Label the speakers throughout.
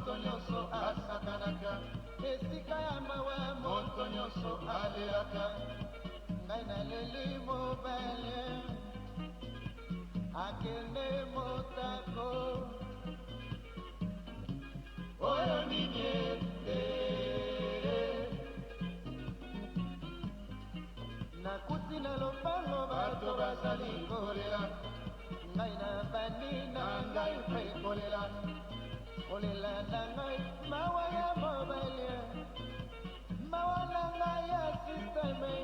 Speaker 1: moto nyonso asakanaka esika ya mawa moto nyonso alelaka ngai naleli mobali akende motako oyo nini nakuti na lopango bato bazali kolela ngai na bani na ngai mpe kolela kolela na ngai mawa ya mobali mawa na ngai ya sisteme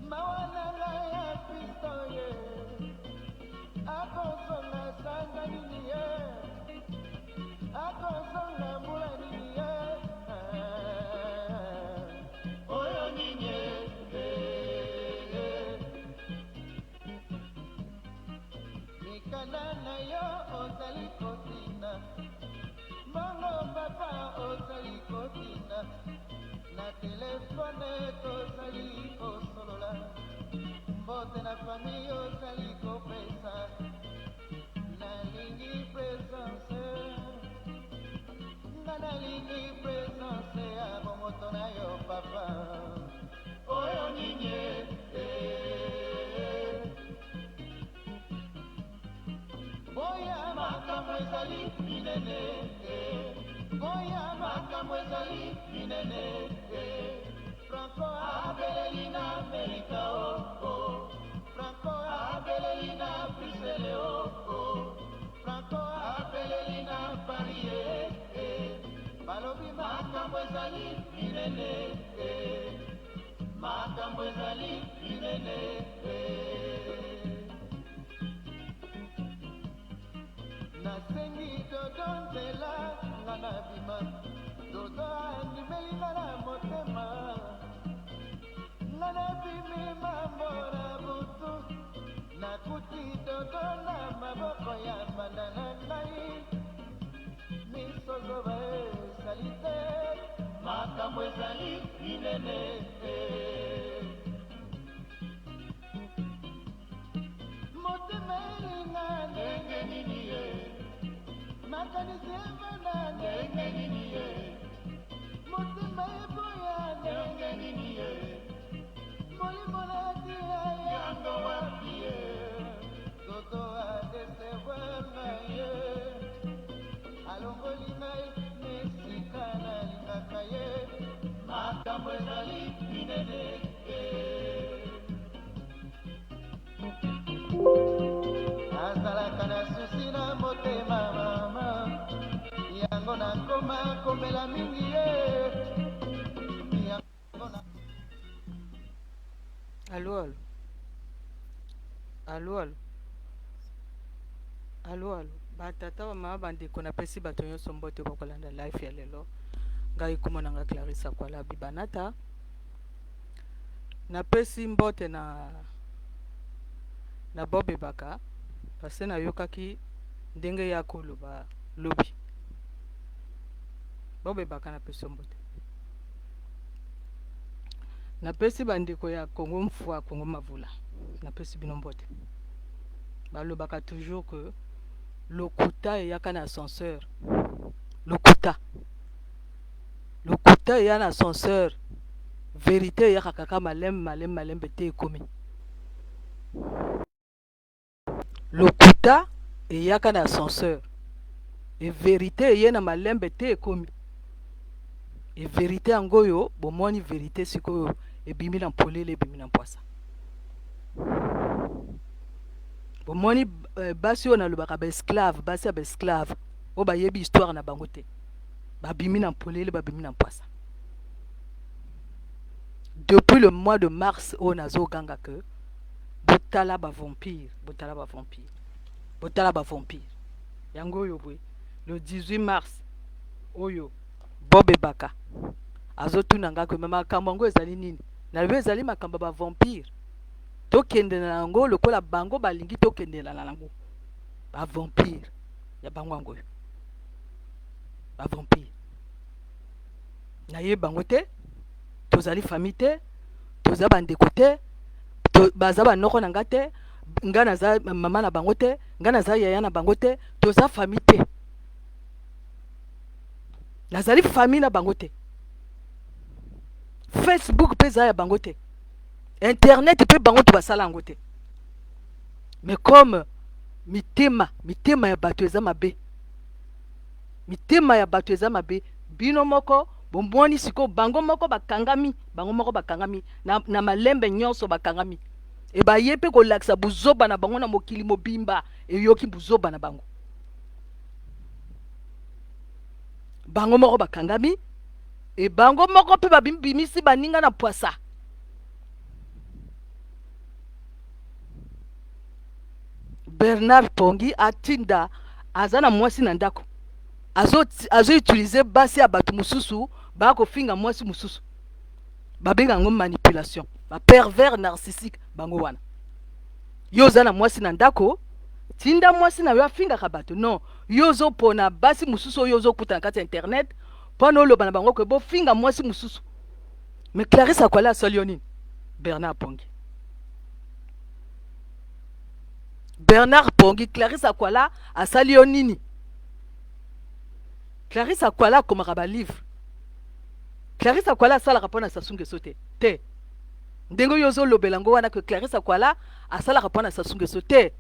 Speaker 1: mawa na ngai ya pistoye akosonga sanga nini akosonga mbula nini oyo nini mikanda na yo ozali kotina mongo papa ozali kotina na telefone tozali kosolola mbote na fami ozali kopesa nalingi presence nga nalingi presence ya bomoto na yo papa oyo ninye boya makambo ezali minene boya makambo ezali minene Franco abeleli na Amerika Franco abeleli na Bruxelles Franco abeleli na Paris balobi makambo ezali minene makambo ezali minene nasengi dodo nzela nga na bima dodo andimeli nga na motema nga na bimi mambo na butu nakuti dodo na maboko ya banda na ngai misozoba ezali te makambo ezali minene motema elinga ndenge nini makanisi evanda ndenge nini motema eboya ndenge nini molimo natia yango wapi toto adesevoir ngai alongoli ngai nesika nalingaka ye makambo ezali minene azalaka na susi na motema mama yango nakoma komela mingi
Speaker 2: Allô, allô, allô, allô, allô, allô. Batata mama bandeko napesi bato nyonso mbote bakolanda life ya lelo ngai komona nga Clarissa Kwala Bibanata napesi mbote na Bob Ebaka parce na yokaki ndenge ya koloba lobi Bob Ebaka napesi mbote napesi bandeko ya Congo mfwa Congo mavula napesi bino mbote balobaka toujours que lokuta eyaka na ascenseur lokuta eya na ascenseur vérité eyaka kaka malembe te ekomi lokuta eyaka na ascenseur e vérité eye na malembe te ekomi e vérité yango oyo bomoni vérité sikoyo ebimi na mpolele ebimi na mpwasa bomoni basi oyo nalobaka baesclave basi ya baesclave oyo bayebi histoire na bango te babimi na mpolele babimi na mpwasa depuis le mois de mars oyo nazoganga ke botala bavampire yango oyo bwe le 18 mars oyo Bob Ebaka azotuna nga ke makambo yango ezali nini nalobi ezali makambo bavampire tokende na yango lokola bango balingi tokende na yango bavampire ya bango yango oyo bavampire naye bango te tozali famille te toza bandeko te baza banoko na nga te nga naza mama na bango te nga naza yaya na bango te toza famille te nazali famille na bango te. Facebook mpe eza ya bango te. Internet mpe bango to basala yango te. Mais comme mitema ya bato eza mabe, mitema ya bato eza mabe, bino moko bomoni siko bango moko bakangami, bango moko bakangami na malembe nyonso bakangami. E baye mpe kolakisa buzoba na bango na mokili mobimba eyoki buzoba na bango. Bango moko bakangami e bango moko mpe babimisi baninga na poisa. Bernard Pongi atinda azana mwasi na ndako. Azo utiliser basi ya batu mususu ba ko finga mwasi mususu. Babenga ngo manipulation. Ba pervers narcissique bango wana. Yo zana mwasi na ndako, tinda mwasi na yo afinga ka batu. Non, yo zo pona basi mususu yo zo kuta kati internet, pona lo bana bango ko bo finga mwasi mususu. Mais Clarisse Akwala Solionine, Bernard Pongi. Bernard Pongi, Clarisse Akwala asali nini? Clarisse Akwala komaka ba livre. Clarisse Akwala asala rapona Sasunge Sote. Te. Ndengo yozo lobelango wana que Clarisse Akwala asala rapona Sasunge Sote.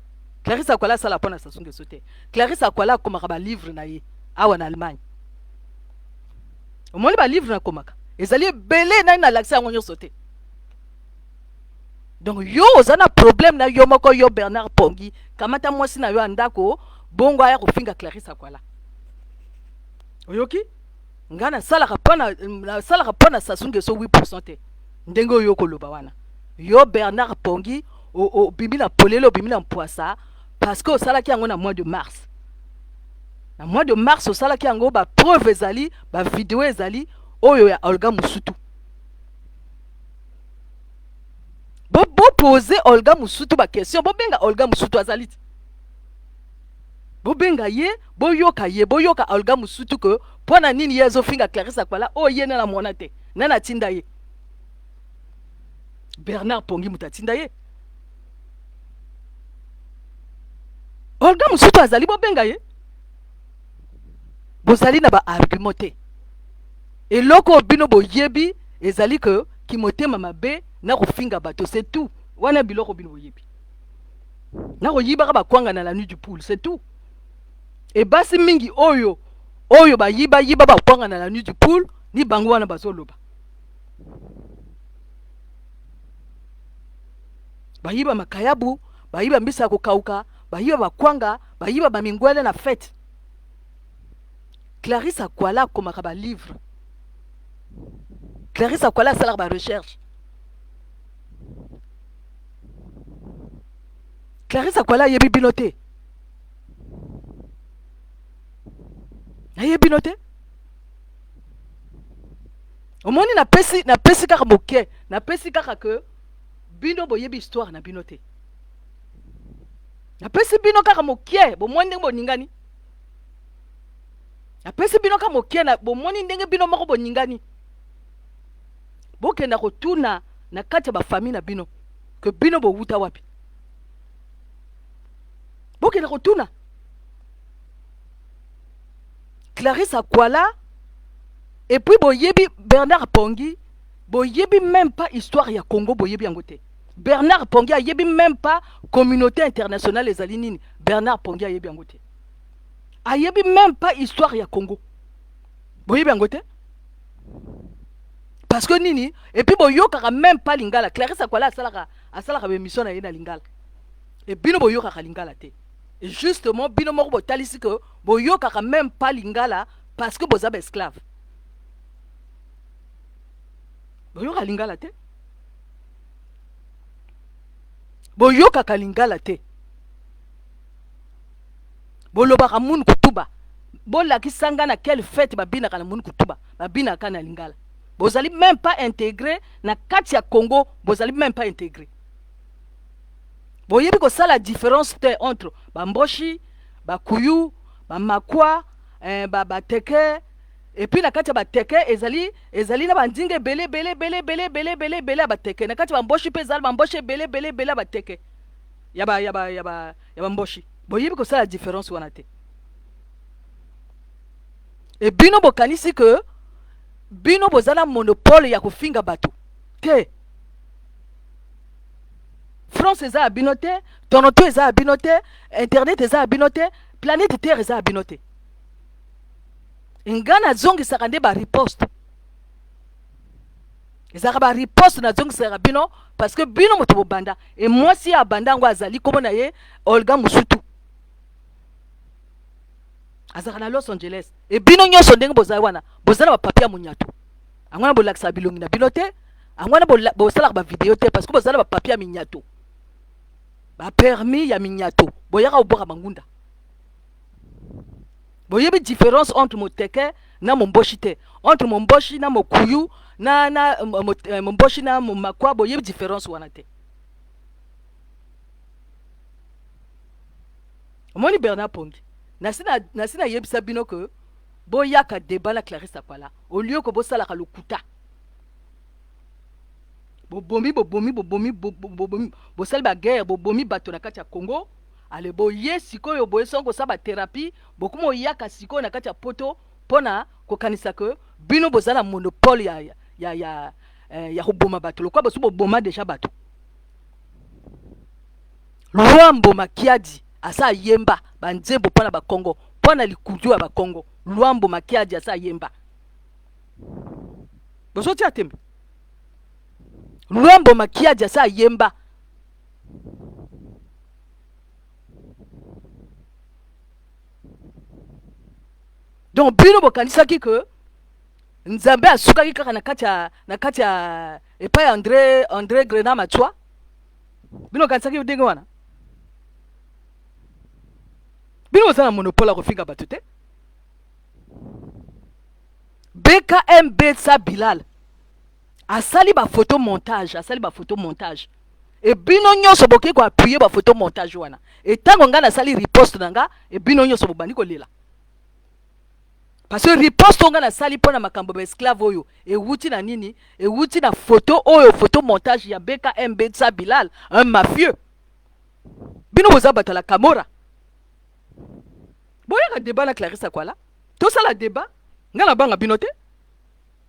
Speaker 2: Clarisse Akwala asala rapona Sasunge Sote. Clarisse Akwala komaka ba livre na ye awa na Allemagne. Omoni ba livre na komaka. Ezali belé na ina l'accès ngonyo sote. Donc yo ozana problème na yo moko yo Bernard Pongi, kamata mwasi na yo andako bongo aya kofinga Clarisse Akwala. Oyoki? Ngana sala rapona Sasunge so 8% te. Ndengo yo koloba wana. Yo Bernard Pongi o bimi na polelo bimi na poisa parce que osala ki yango na mois de mars. Na mois de mars osala ki yango ba preuve ezali, ba vidéo ezali oyo ya Olga Musutu. Bo poser Olga Musutu ba question, bo benga Olga Musutu azaliti. Bo benga ye, bo yoka Olga Musutu que pona nini yezo finga Clarisse Akwala o ye na mona te. Nana tinda ye. Bernard Pongi mutatinda ye. Olga Musutu azali bo benga ye. Bozali na ba argumenté. Et loko bino bo yebi ezali que ki motema mabe na kofinga bato, c'est tout. Wana biloko bino bo yebi. Na ko yiba ba kwanga na la nuit du poule, c'est tout. Et basi mingi oyo ba yiba ba kwanga na la nuit du poule ni bango wana bazoloba. Ba yiba makayabu, ba yiba mbisa ko kauka, ba yiba ba kwanga, ba yiba ba mingwele na fête. Clarisse Akwala komaka ba livre. Clarisse Akwala sala ba recherche. Clarisse Akwala yebi binote. Yebi binote. Omoni na pesi kaka moke, na pesi kaka que bino bo yebi histoire na binote. Na pesi bino kaka moke, bo mwende bo ningani. Na pesi bino kaka moke na bo moni ndenge bino moko bo ningani. Boke na kotuna na kati ba famille na bino que bino bo wuta wapi. Boke na kotuna. Clarisse Akwala et puis boyebi Bernard Pongi, boyebi même pas histoire ya Congo boyebi yangote. Bernard Pongi a yebi même pas communauté internationale les alinini. Bernard Pongi a yebi yangote. A yebi même pas histoire ya Congo. Boyebi yangote. Parce que nini et puis boyoka même pas lingala. Clarisse Akwala asalaka émission na yena lingala. Et bino boyoka lingala te. Et justement bino moko botalisi que boyoka même pas lingala parce que bozaba esclave. Boyoka lingala te. Boyoka lingala te. Bolobaka mun kutuba. Bolaki sanga na quelle fête babina kana mun kutuba. Babina kana lingala. Bozali même pas intégré na kati ya Congo, bozali même pas intégré. Boyebi ko ça la différence entre bamboshi, bakuyu, bamakwa, bateke et puis na kati ya bateke ezali na bandinge belé bateke. Na kati ya bamboshi pe ezali bamboshi belé bateke. Ya bamboshi. Boyebi ko ça la différence wana te. Et bino bokanisi que bino bozala monopole ya kofinga bato te. France eza ya bino te, Toronto eza ya bino te, internet eza ya bino te, planète terre eza ya bino te. Nga nazongisaka nde bariposte, ezalaka bariposte nazongisaka bino parce que bino moto bobanda. Et mwasi ya banda yango azali kombo na ye Olga Musutu, azalaka na Los Angeles. Et bino nyonso ndenge bozali wana bozala bapapier ya monyato, angwana bolakisa bilongi na bino te, angwana bosalaka bavideo te parce que bozala bapapier ya minyato, bapermis ya minyato. Boyaka obwaka bangunda, boyebi différence entre moteke na momboshi te, entre momboshi na mokuyu na momboshi na momakwa, boyebi différence wana te. Omoni Bernard Pongi nasina yebisa bino que boyaka débat na Clarisse Akwala au lieu que bosalaka lokuta bobomi bosali baguerre, bobomi bato na kati ya Congo. Ale boye sikoyo boye songo sa ba thérapie bokumo yaka sikoyo na kati ya poto pona kokanisa que bino bozala monopole ya koboma bato lokwa bosu boboma déjà bato. Luambo Makiadi asa yemba banzembo pona ba Congo pona likudu ya ba Congo. Luambo Makiadi asa yemba bosoti atembe. Luambo Makiadi asa yemba. Donc bino bokanisaki que Nzambe asukaki kaka na kati ya epai André Grenat Machwa. Bino kanisaki ndenge wana. Bino bozala monopole ko finga bato te. BKMB sa Bilal asali ba photo montage, et bino nyonso boke ko appuyer ba photo montage wana. Et tango nga na sali riposte nanga et bino nyonso bobandi ko lela. Parce que riposte nga na sali pona makambo ba esclave oyo e wuti na nini, e wuti na photo oyo, photo montage ya BKMB sa Bilal, un mafieux. Bino boza batala Kamora. Boya ka débat na Clarisse Akwala. To sala débat nga na banga bino te.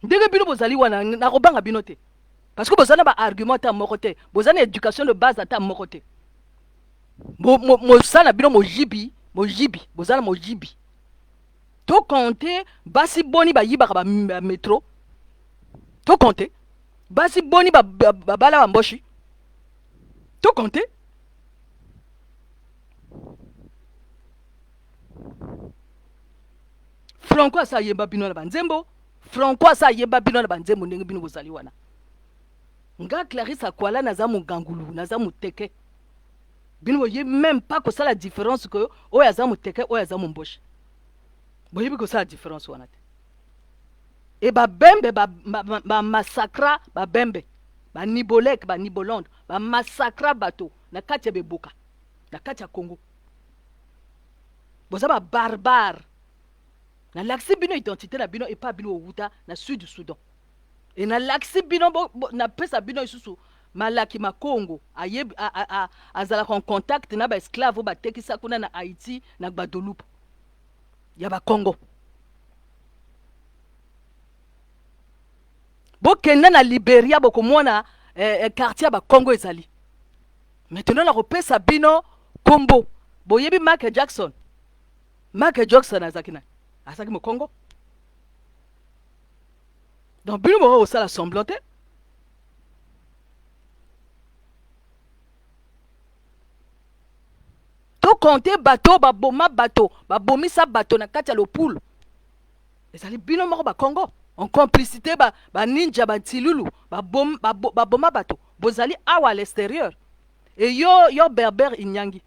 Speaker 2: Ndenge bino bozali wana na robanga bino te. Parce que bozana ba argument ta moko te, bozana éducation de base ta moko te. Mo sala bino mojibi, bozana mojibi. To compter basi boni ba yibaka ba métro. To compter basi boni ba bala mboshi. To compter Franco asa yemba bino na banzembo, Franco asa yemba bino na banzembo ndenge bino bozali wana. Nga Clarisse Akwala naza mugangulu, naza muteke. Bino boye même pas ko sala différence que oya za muteke, oya za mumboshi. Boye ko sala différence wana te. Et ba bembe ba massacra ba bembe. Ba nibolek, ba nibolonde, ba massacra bato na kati ya beboka, na kati ya Congo. Boza ba barbare. Na laksi bino identité na bino et pas bino outa na sud du Soudan. Et na laksi bino na pesa bino isusu malaki ma Congo ayeb azala en contact na ba esclave ba tekisa kuna na Haïti na Guadeloupe ya ba Congo. Bokenda na Liberia bokomona quartier ba Congo ezali. Maintenant na repesa bino kombo boyebi Michael Jackson azakina asaki mo Congo. Donc bino mo osala semblant te. To compter bateau babomisa bateau na kati ya lopoule. Ezali bino moko ba Congo en complicité ba ninja ba tilulu baboma bateau. Bozali awa à l'extérieur. Et yo Berber Inyangi.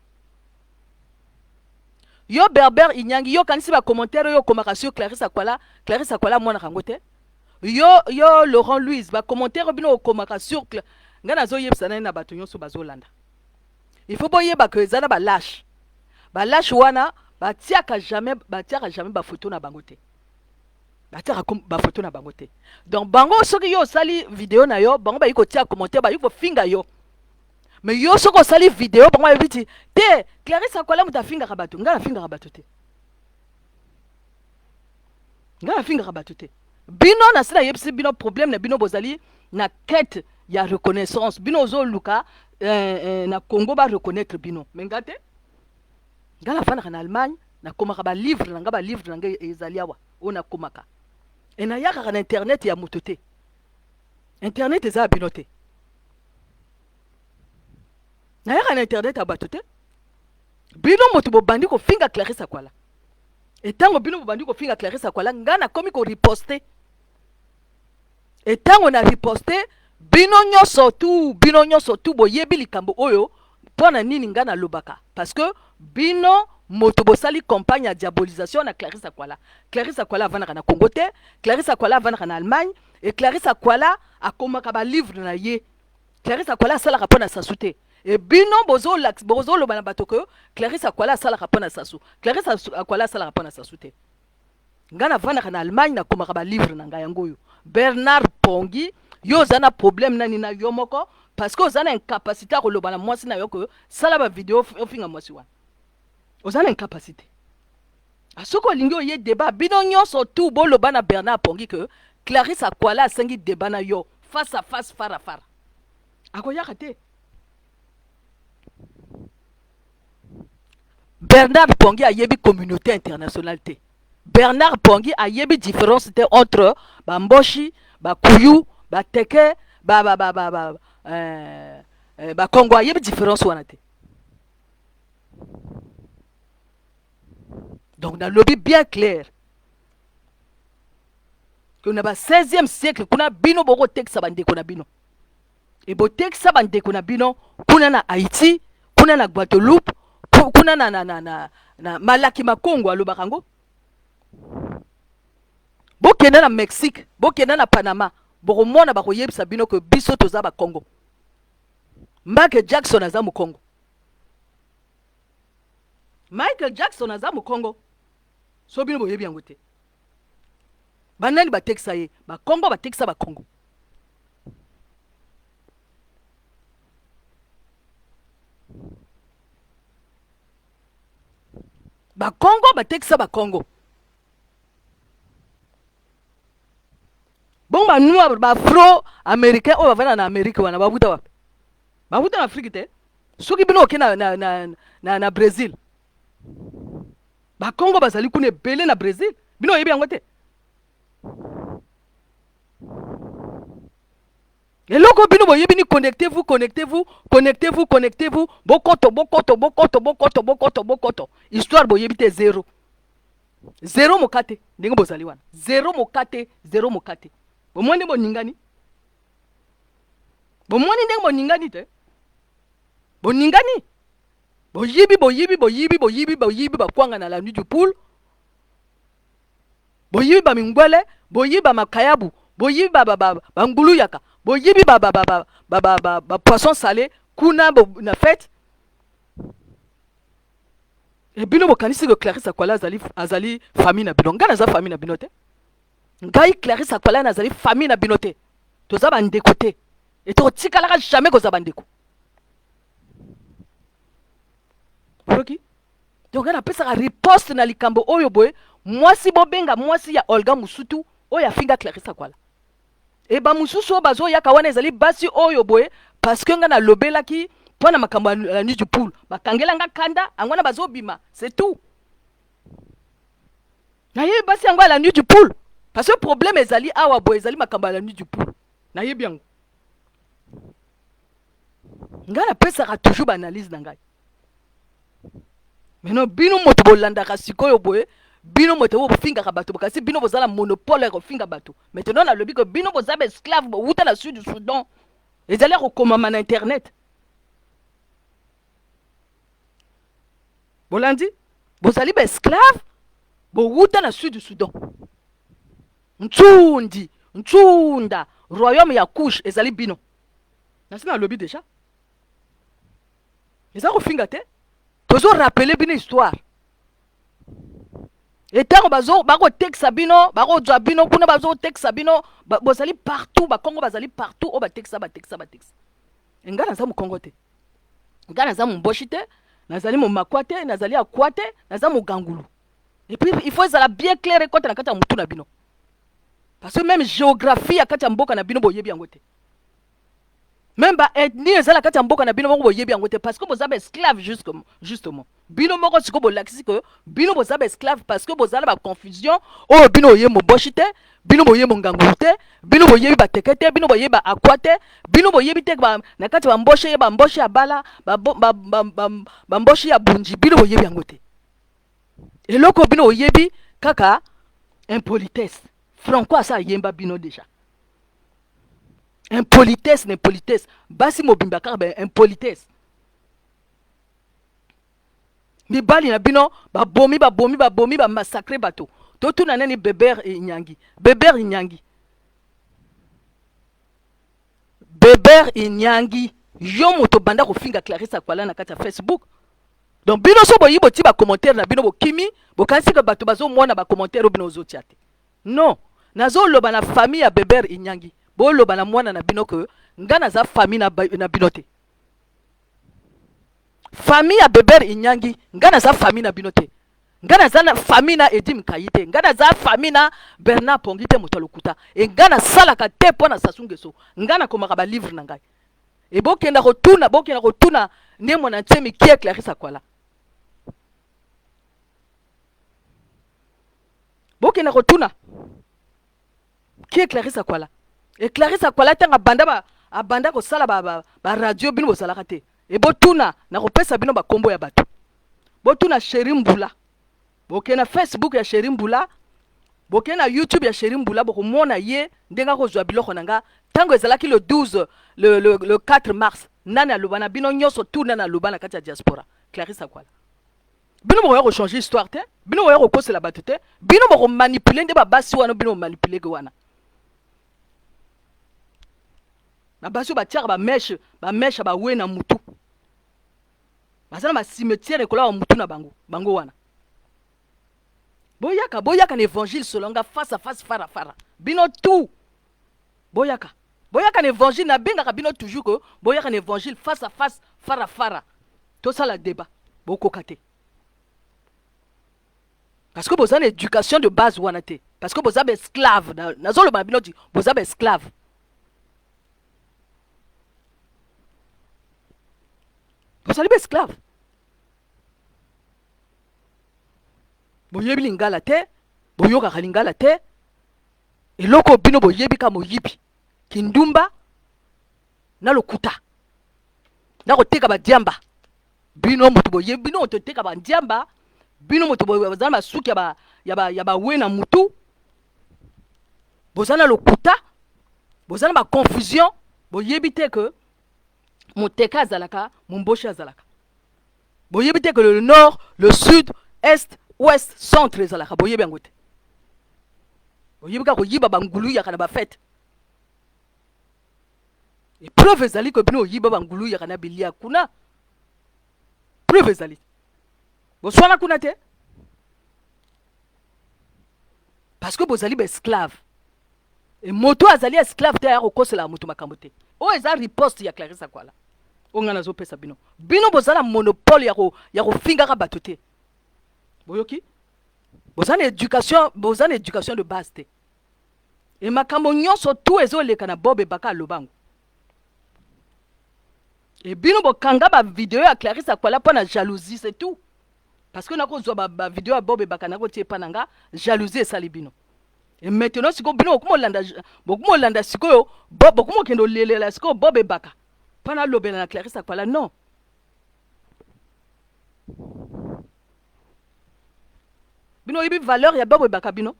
Speaker 2: Yo Berber Inyangi yo kanisi ba commentaire yo komaka sur Clarisse Akwala mwana kangote. Yo Laurent Louise ba commentaire bino komaka sur ngana zo yebisa na bato nyonso bazolanda. Il faut boye ba que zana ba lâche. Ba lâche wana ba tiaka jamais ba photo na bangote. Ba tiaka ba photo na bangote. Donc bango soki yo sali vidéo na yo, bango ba yiko tia commentaire ba yiko finga yo. Mais yo soko sali vidéo bango ba biti te Clarisse Akwala muta finga ka bato, ngana finga ka bato te. nga na finga bato te bino na sila yebisi bino problème na bino bozali na quête ya reconnaissance bino ozoluka na Congo ba reconnaître bino mais nga te nga na fana na Allemagne na komaka ba livre na nga ba livre na nga ezali awa ona komaka et na yaka na internet ya moto te internet eza bino te na yaka na internet ya bato te bino moto bobandi ko finga Clarisse Akwala etango bino bobandi ko finga Clarisse Akwala nga na komi ko riposter etango na riposter bino nyonso tu boyebi likambo oyo pona nini nga na lobaka parce que bino moto bosali campagne ya diabolisation na Clarisse Akwala. Clarisse Akwala avana na Congo te, Clarisse Akwala avana na Allemagne et Clarisse Akwala akomaka ba livre na ye. Clarisse Akwala sala rapona sasu te. Et bino bozo lo bana bato ko Clarisse Akwala sala rapona sasu. Clarisse Akwala sala rapona sasu te. Ngana vana na Allemagne na komaka ba livre na nga yango yo. Bernard Pongi yo zana problème nani na yo moko parce que ozana incapacité ko lobana mwasi na yo ko sala ba vidéo ofinga mwasi wana. Ozana incapacité. Asoko lingi oye débat bino nyonso tout bo lobana Bernard Pongi que Clarisse Akwala asengi débat na yo face à face fara fara. Akoyaka te. Bernard Pongi a yebi communauté internationale te. Bernard Pongi a yebi différence entre Bamboshi, Bakuyu, Bateke, Congo a yebi différence wana te. Donc dans le lobby bien clair que na ba 16e siècle kuna bino boko teksa bandeko na bino. Et bo teksa bandeko na bino kuna na Haïti, kuna na Guadeloupe, kuna na Malaki Makongo alobaka ngo. Bokenda na Mexique, bokenda na Panama, boko mona bako yebisa bino que biso toza ba Congo. Michael Jackson aza mu Congo. Michael Jackson aza mu Congo. So bino boyebi yango te. Banani ba teksa ye, ba Congo ba teksa ba Congo. Ba Congo ba teksa ba Congo. Bon ba noir ba afro américain o bavana na Amerique wana babuta wapi? Babuta na Afrique te. Soki bino okena na Brésil. Ba Congo bazali kuna ebele na Brésil. Bino yebi yango te. Eloko bino boyebi ni connectez-vous. Bokoto. Histoire boyebi te zéro. Zéro mokate. Ndenge bozali wana. Zéro mokate. Bomwani boningani. Bomwani ndenge boningani te. Boningani. Boyibi bakwanga na la nuit du poule. Boyibi ba mingwele, boyibi ba makayabu, boyibi ba ngulu yaka, boyibi ba poisson salé, kuna na fête. Et bino bokanisi que Clarisse Akwala azali famille na bino. Ngana za famille na bino te. Ngai Clarisse Akwala azali famille na bino te. Toza ba ndeko te. Et to tikalaka jamais ko za bandeko. Boki? Donc on appelle ça riposte na likambo oyo boy. Mwasi bobenga mwasi ya Olga Musutu oyo afinga Clarisse Akwala. E ba mususu bazo yaka wana ezali basi oyo boy parce que nga na lobelaki pona makambo la nuit du poule. Bakangela nga kanda angwana bazo bima, c'est tout. Na ye basi angwa la nuit du poule parce que problème ezali awa boy ezali makambo la nuit du poule. Na ye bien. Nga na pesa ka toujours ba analyse na ngai. Mais non bino moto bolanda ka sikoyo boy. Bino moto bo finga ka bato kasi bino bozala monopole ko finga bato. Maintenant na lobi que bino bozaba esclave bo wuta na sud du Soudan. Ezali ko komama na internet. Bolandi bozali ba esclave bo wuta na sud du Soudan. Ntunda royaume ya Kush ezali bino. Nasina lobi déjà. Ezali ko finga te. Tozo rappeler bino histoire. Et tant bazo bako teksa bino bako dwa bino kuna bazo teksa bino bozali partout ba Congo bazali partout o ba teksa. Ngana za mu Congo te. Ngana za mu Mboshi te, nazali mu Makwate, nazali Akwate, nazali mu Gangulu. Et puis il faut ça bien clair quand na kata mutu na bino. Parce que même géographie à kati ya mboka na bino boyebi yango te. Même ba ethnie ezala kati ya mboka na bino moko boyebi yango te parce que bozaba esclave justement. Bino moko siko bolakisi que bino bozaba esclave parce que bozala ba confusion o bino oye mo boshi te, bino boye mo ngangu te, bino boyebi ba teke te, bino boyebi ba akwa te, bino boyebi te ba na kati ba mboshe ya bala, ba mboshe ya bunji, bino boyebi yango te. Eloko bino oyebi kaka impolitesse. Franco asa yemba bino déjà. Impolitesse, n'impolitesse. Basi mobimba kaka impolitesse. Mibali na bino ba bomi ba massacrer bato. Totu na nani Beber Inyangi. Beber Inyangi. Yo moto banda ko finga Clarisse Akwala na kati ya Facebook. Donc bino so boyi boti ba commentaire na bino bo kimi, bo kansi ka bato bazo mona ba commentaire bino ozotiate. Non. Nazo loba na famille ya Beber Inyangi. Bo loba na mwana na bino ke ngana za famille na bino te. Famille ya Beber Inyangi ngana za famille na bino te. Ngana za na famille na Edim Kayite, ngana za famille na Bernard Pongite Mutalokuta. E ngana salaka te pona Sasungeso. Ngana komaka ba livre na ngai. E bokenda rotuna ne mona ntemi qui est Clarisse Akwala. Bokenda rotuna qui est Clarisse Akwala. Et Clarisse Akwala tanga banda ko sala ba radio bino bosalaka te. Et botuna na kopesa bino ba kombo ya bato. Botuna Chéri Mbula. Bokena Facebook ya Chéri Mbula. Bokena YouTube ya Chéri Mbula boko mona ye ndenga ko zwa biloko nanga tango ezalaki le 12 le 4 mars nana lobana bino nyoso tout nana lobana kati ya diaspora Clarisse Akwala. Bino mo ko changer histoire te. Bino mo ko kosela bato te. Bino mo ko manipuler nde ba basi wana bino manipuler ke wana. Na basi ba tiara ba mèche ba we na mutu. Bazana ba cimetière ekola wa mutu na bango wana. Boyaka na évangile solonga face à face fara. Bino tout. Boyaka na évangile na benga bino toujours que boyaka na évangile face à face fara. Tout ça la débat. Boko kate. Parce que vous avez une éducation de base wana te. Parce que vous avez esclave. Nazo le babino dit vous avez esclave. Vous allez esclave. Boyebi lingala te, boyoka lingala te. Et loko bino boyebi ka moyibi. Kindumba na lokuta. Na ko teka ba diamba. Bino mutu boyebi bino to teka ba diamba. Bino mutu boyebi bazana masuki ya ba wena mutu. Bozana lokuta. Bozana ba confusion. Boyebi te que Moteka azalaka, Mumboshi azalaka. Boyebi te que le nord, le sud, est, ouest, centre azalaka. Boyebi angote. Boyebi ka ko yiba bangulu ya kana ba fête. Et preuve ezali que bino yiba bangulu ya kana bilia kuna. Preuve ezali. Boswana kuna te. Parce que bozali ba esclave. Et moto azali esclave te ya ko kosela moto makambo te. O eza riposte ya Clarisse Akwala. Ongana zo pesa bino. Bino bozala monopole ya ko finga ka bato te. Boyoki? Bozana éducation de base te. Et makambo nyonso tout ezo leka na Bob Ebaka lobango. Et bino bokanga ba vidéo ya Clarisse Akwala pona jalousie c'est tout. Parce que nako zo ba vidéo ya Bob Ebaka nako tie pananga jalousie esali bino. Et maintenant siko bino bokumo landa siko bokumo kendo lelela siko Bob Ebaka. Pana lobela na Clarisse Akwala non. Bino yibi valeur ya Bob Ebaka bino.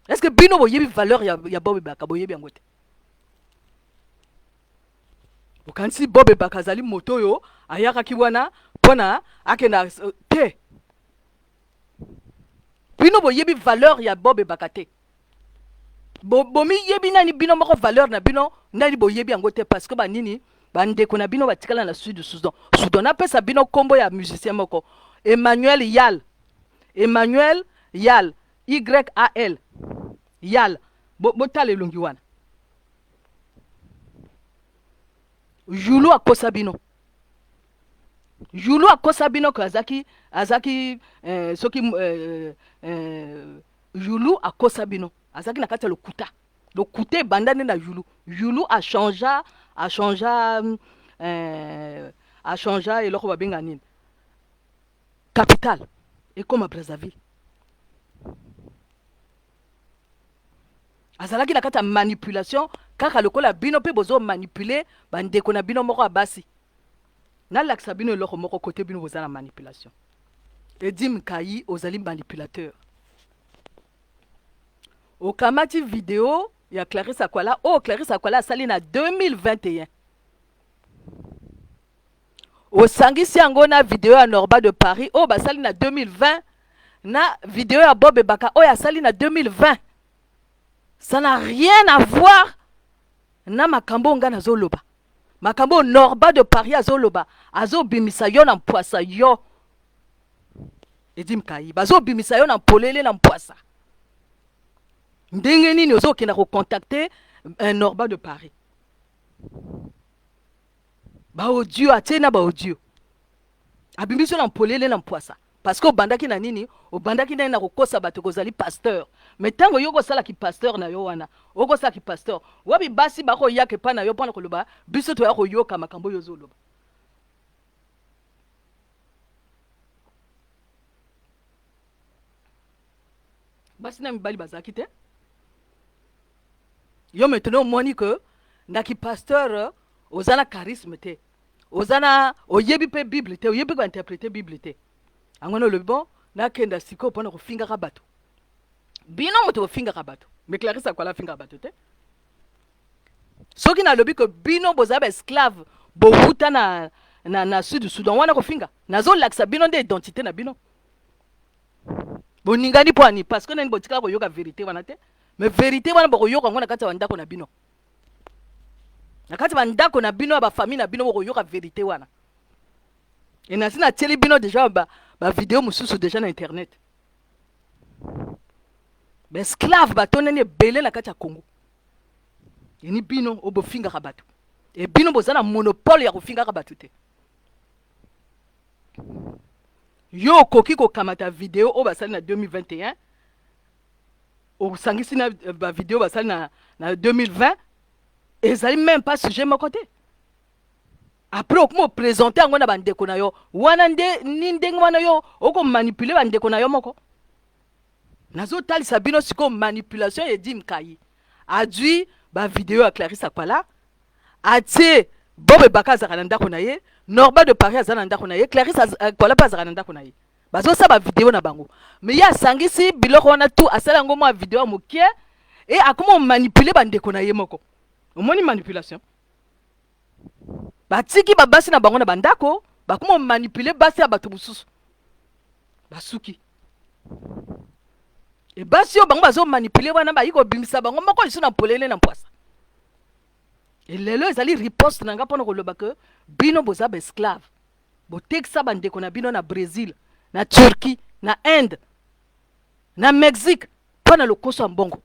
Speaker 2: Est-ce que bino boyebi valeur ya Bob Ebaka boyebi yangote? Bokansi Bob Ebaka zali moto yo ayaka kiwana pona akena te. Bino boyebi valeur ya Bob Ebaka te. Bomi yebi nani bino moko valeur na bino nani boyebi yangote parce que ba nini bandeko na bino batikala na sud du Soudan. Soudan na pesa bino kombo ya musicien moko Emmanuel Yal. YAL. Yal. Botale lungi wana. Julu akosa bino. Yulu akosa bino ko azaki soki Yulu akosa bino azaki na kati ya lokuta ebandani na Yulu a changea eloko babenga nini capital ekoma Brazzaville. Azalaki na kati ya manipulation kaka lokola bino pe bozo manipuler bandeko na bino moko abasi. Nalakisa bino eloko moko kote bino boza na manipulation. Edim Kayi ozali manipulateur. Okamati video ya Clarisse Akwala. Oh, Clarisse Akwala asali na 2021. Osangisi yango na video ya Norba de Paris. Oh, basali na 2020. Na video ya Bob Ebaka. Oh, asali na 2020. Ça n'a rien à voir na makambo nga na zoloba. Makambo Norba de Paris azoloba. Azo bimisa yo na mpwasa yo. Edim Kayi. Bazo bimisa yo na polele na mpwasa. Ndenge nini ozo kena ko contacter un Norba de Paris. Ba audio atena ba audio. Abimiso na polele na mpwasa. Parce que obandaki na nini, obandaki na kokosa bato kozali pasteur. Mais tango yoko sala ki pasteur na yo wana, oko sala ki pasteur. Wabi basi bako yake pa na yo pona koloba, biso to ya ko yoka makambo yo zoloba. Basi na mibali bazaki te. Yo maintenant moni que na ki pasteur ozana charisme te. Ozana oyebi pe Bible te, oyebi ko interpréter Bible te. Angono le bon na kenda siko pona ko finga rabato. Bino moto ko finga rabato. Mais Clarisse Akwala finga rabato te. Soki na lobi ko bino bozabe esclave bo huta na sud Sudan wana ko finga. Nazo laksa bino de identité na bino. Boningani po ani parce que na botika ko yoka vérité wana te. Mais vérité wana boko yoka ngona kati wanda ko na bino. Na kati wanda ko na bino ba famille na bino boko yoka vérité wana. Et na sina teli bino déjà ba vidéo mususu déjà na internet. Ba esclave ba tonene belé na kati ya Congo. Yeni bino obo finga rabato. Et bino bozana monopole ya kofinga rabato te. Yo koki ko kamata vidéo o basali na 2021. O sangisi na ba vidéo basali na 2020. Ezali même pas sujet moko te. Après okomo présenter ngo na bandeko na yo wana ndenge wana yo oko manipuler bandeko na yo moko nazo talisa bino siko manipulation Edim Kayi adui ba vidéo ya Clarisse Akwala atie Bob Ebaka azaka na ndako na ye Norba de Paris azana na ndako na ye Clarisse Akwala pa azaka na ndako na ye bazo sa ba vidéo na bango mais ya sangisi biloko wana tout asala ngo mo vidéo mokie et akomo manipuler bandeko na ye moko omoni manipulation batiki babasi na bango na bandako bakomo manipuler basi ya bato mususu basuki e basi yo bango bazo manipuler wana ba yiko bimisa bango moko liso na polele na mpwasa e lelo ezali riposte na nga pona koloba ke bino boza ba esclave botekisa bandeko na bino na Brésil na Turquie na Inde na Mexique pona lokoso ya mbongo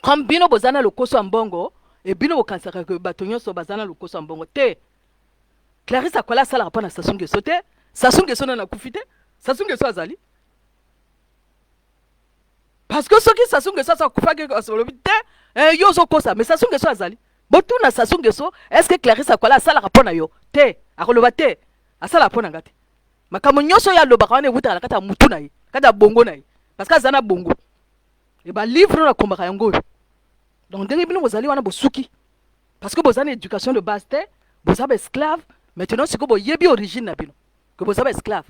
Speaker 2: comme bino bozana lokoso ya mbongo et bino bokansaka ke bato nyonso bazana lokoso mbongo te. Clarisse Akwala sala pa na Sassou Nguesso te. Sassou Nguesso na kufi te. Sassou Nguesso azali. Parce que soki Sassou Nguesso sa kufa ke asolobi te, yo zo kosa mais Sassou Nguesso azali. Botu na Sassou Nguesso, est-ce que Clarisse Akwala sala pa na yo te? Akoloba te. Asala pa na ngate. Makambo nyonso ya loba kana wuta la kata mutu na ye, kata bongo na ye. Parce que azana bongo. Et ba livre na kombaka yango. Donc, vous allez avoir bosuki. Parce que vous avez une éducation de base, vous avez esclave. Maintenant, c'est que vous avez une origine. Que vous avez esclave.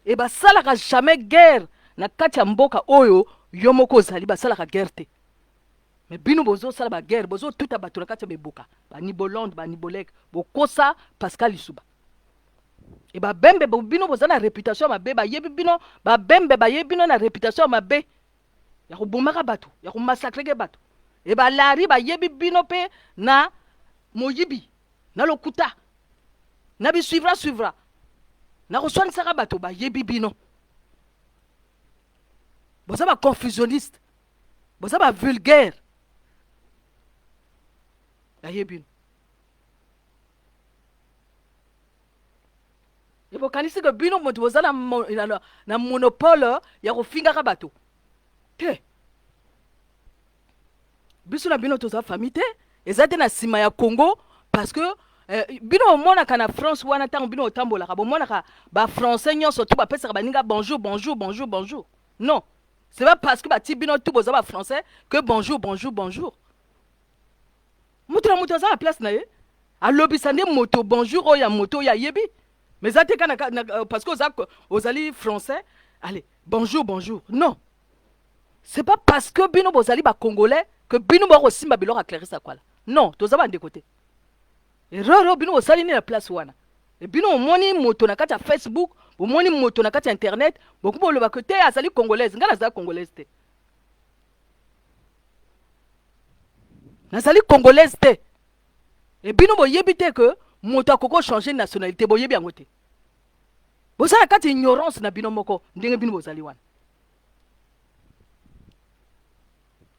Speaker 2: Et bien, ça n'a jamais guerre. Na kati ya mboka oyo, yomoko zali, ça n'a guerre. Mais bino bozo, ça n'a guerre. Bozo, tout a battu na kati ya mboka. Ba Nibolande, ba Nibolek. Bokosa, Pascal Isuba. Et bien, bembe, bino bozo na réputation ma be. Ba yebi bino, ba bembe, ba yebi bino na réputation ma be. Ya ko bomaka bato ya ko massacrer bato e ba lari ba yebi bino pe na moyibi na lokuta na bi suivra na ko sonisaka bato ba yebi bino boza ba confusionniste boza ba vulgaire ba yebi bokanisi que bino moto boza na monopole ya kofingaka bato te. Biso na bino toza famille te. Eza te na nsima ya Congo parce que bino omonaka na France wana ntango bino otambolaka bomonaka bafrançais nyonso tu bapesaka baninga bonjour bonjour bonjour bonjour. Non, c'est pas parce que bati bino tu boza bafrançais que bonjour bonjour bonjour. Moto na moto aza na place na ye alobisa nde moto bonjour oyo ya moto ya yebi. Mais ça parce que ozali français, allez, bonjour bonjour. Non, c'est pas parce que bino bozali ba congolais que bino ba osimba biloko Clarisse Akwala. Non, toza ba de côté. Et roro bino osali ni la place wana. Et bino omoni moto na kati ya Facebook, omoni moto na kati ya internet, beaucoup bo loba côté azali congolaise, ngana za congolaise te. Nazali congolaise te. Et bino bo yebite que moto akoko changer nationalité bo yebi yango te. Bozala kati ignorance na bino moko ndenge bino bozali wana.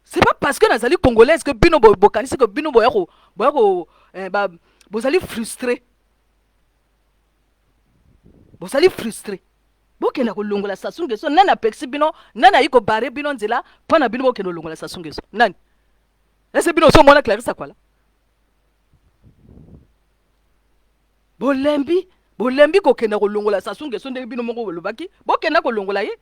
Speaker 2: C'est pas parce que nazali congolaise que bino bokanisi que bino bozali frustré. Bozali frustré. Bokena ko longola Sassou Nguesso nana pexi bino nana yiko bare bino nzela pana bino bokena longola Sassou Nguesso. Nani? Est-ce bino so mona Clarisse Akwala? Bolembi kokenda ko longola Sassou Nguesso ndenge bino moko bolobaki bokenda ko longola ye.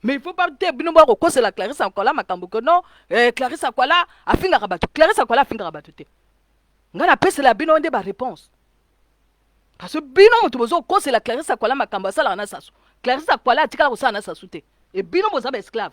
Speaker 2: Mais il faut pas te bino ba ko c'est la Clarisse Akwala makambo que non Clarisse Akwala afinga rabato. Clarisse Akwala afinga rabato te. Ngana pese la bino nde ba réponse. Parce que bino moto bozo ko c'est la Clarisse Akwala makambo sala na Sassou. Clarisse Akwala atikala ko sala na Sassou te. Et bino boza ba esclave.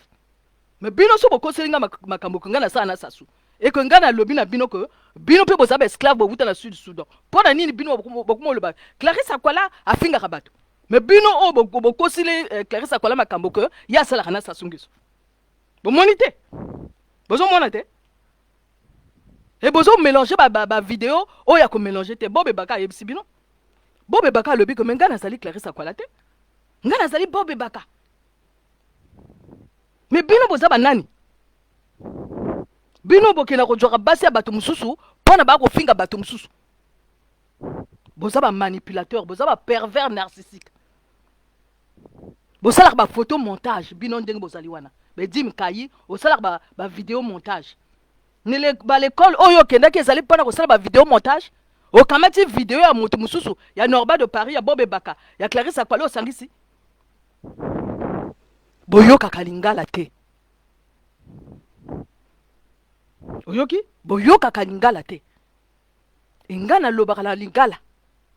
Speaker 2: Mais bino so boko selinga makambo ko ngana sala na Sassou. Et que ngana lobi na bino que bino pe boza ba esclave bo wuta na sud Soudan. Pona nini bino bokumo loba. Clarisse Akwala afinga rabato. Mais bino o boko sile Clarisse Akwala makambo que ya sala na Sassou Nguesso. Bo monite. Bozo monate. Et bozo mélanger ba vidéo o ya ko mélanger te Bob Baka yebisi bino. Bob Baka lobi que ngana sali Clarisse Akwala te. Ngana sali Bob Baka. Mais bino boza ba nani? Bino bokena ko joka basi ya bato mususu pona ba ko finga bato mususu. Boza ba manipulateur, boza ba pervers narcissique. Bosala ba photo montage bino ndenge bozali wana. Be dim kayi osala ba vidéo montage. Nele ba l'école oyo kenda ke ezali pona ko sala ba vidéo montage. O kamati vidéo ya moto mususu ya Norba de Paris ya Bob Baka ya Clarisse Akwala osangisi. Boyoka kalingala te. Oyoki? Boyoka kalingala te. Engana lobaka la lingala.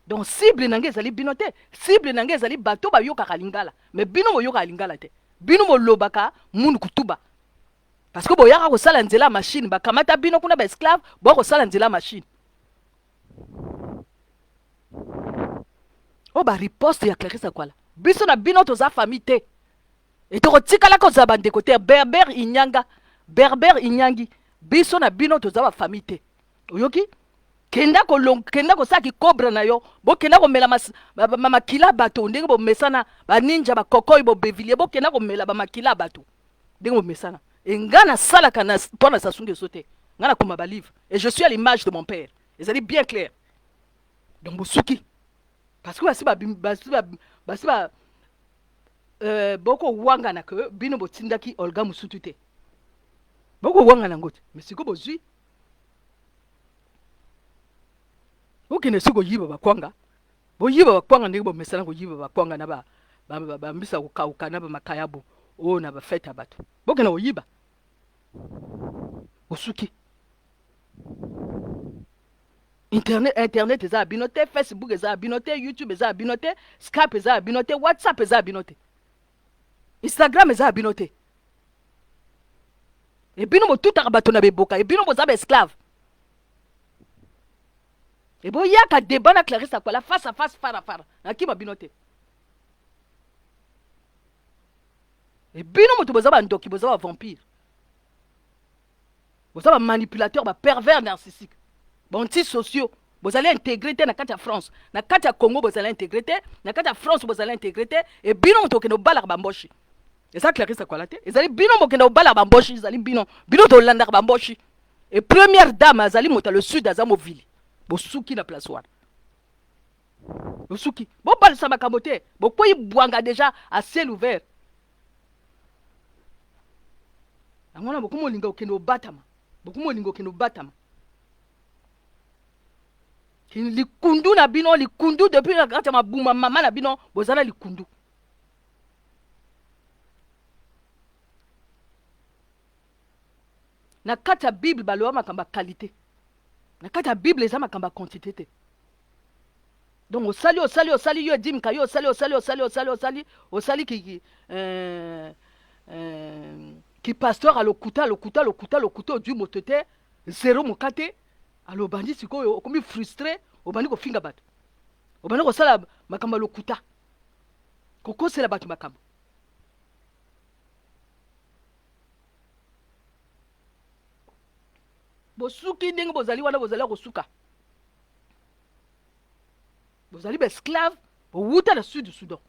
Speaker 2: Donc cible nange ezali bino te. Cible nange ezali bato bayoka kalingala. Mais bino boyoka lingala te. Bino mo lobaka mundu kutuba. Parce que boyaka ko sala nzela machine ba kamata bino kuna ba esclave bo ko sala nzela machine. O ba riposte ya Clarisse Akwala. Biso na bino toza famille te. Et to tikala ko za bande côté berber inyanga. Berber inyangi. Biso na bino toza ba famille te. Oyoki? Kenda ko saki cobra na yo. Bo kenda ko mela makila bato ndenge bo mesana ba ninja ba kokoy bo bevilie bo kenda ko mela ba makila bato. Ndenge bo mesana. Et ngana sala kana pona Sassou Nguesso te. Ngana koma ba livre. Et je suis à l'image de mon père. Et ça dit bien clair. Donc bosuki. Parce que basi boko wanga na ke bino botindaki Olga Musutu te. Boko wanga na ngote. Mais siko bozui. Okene siko yiba bakwanga. Bo yiba bakwanga ndenge bo mesana ko yiba bakwanga na ba mbisa ko kauka na ba makayabo. O na ba feta bato. Bokene oyiba. Osuki. Internet eza abinote, Facebook eza abinote, YouTube eza abinote, Skype eza abinote, WhatsApp eza abinote. Instagram eza abinote. Et bino mo tout bato na beboka, et bino mo za ba esclave. Et bo yaka débat na Clarisse Akwala face à face fara. Na ki mabinote. Et bino mo to boza ba ndoki, boza ba vampire. Boza ba manipulateur, ba pervers narcissique. Bon, petits sociaux, vous allez intégrer na kati ya France, na kati ya Congo vous allez intégrer, na kati ya France vous allez intégrer, et bino to keno balar bamboshi. Et ça Clarisse Akwala te. Ezali bino mo keno balar bamboshi, ezali bino to landar bamboshi. Et première dame azali mota le sud azamo ville. Bo suki na place wana. bosuki bobalisa makambo te bokwei bwanga déjà à ciel ouvert yango wana bokomi olinga okende obatama bokomi olinga okende obatama likundu na bino likundu depuis na kati ya mabuma mama na bino bozala likundu na kati ya bible baloba makambo ya qualité na kati ya bible eza makambo ya quantité te donc osali yo edimika yo osali ki pasteur alokuta odwi moto te zero moka te alobandi sikoyo okomi frustré obandi kofinga bato obandi kosala makambo ya lokuta kokosela bato makambo bosuki ndenge bozali wana bozali kosuka bozali baesclave bowuta na sud du Soudan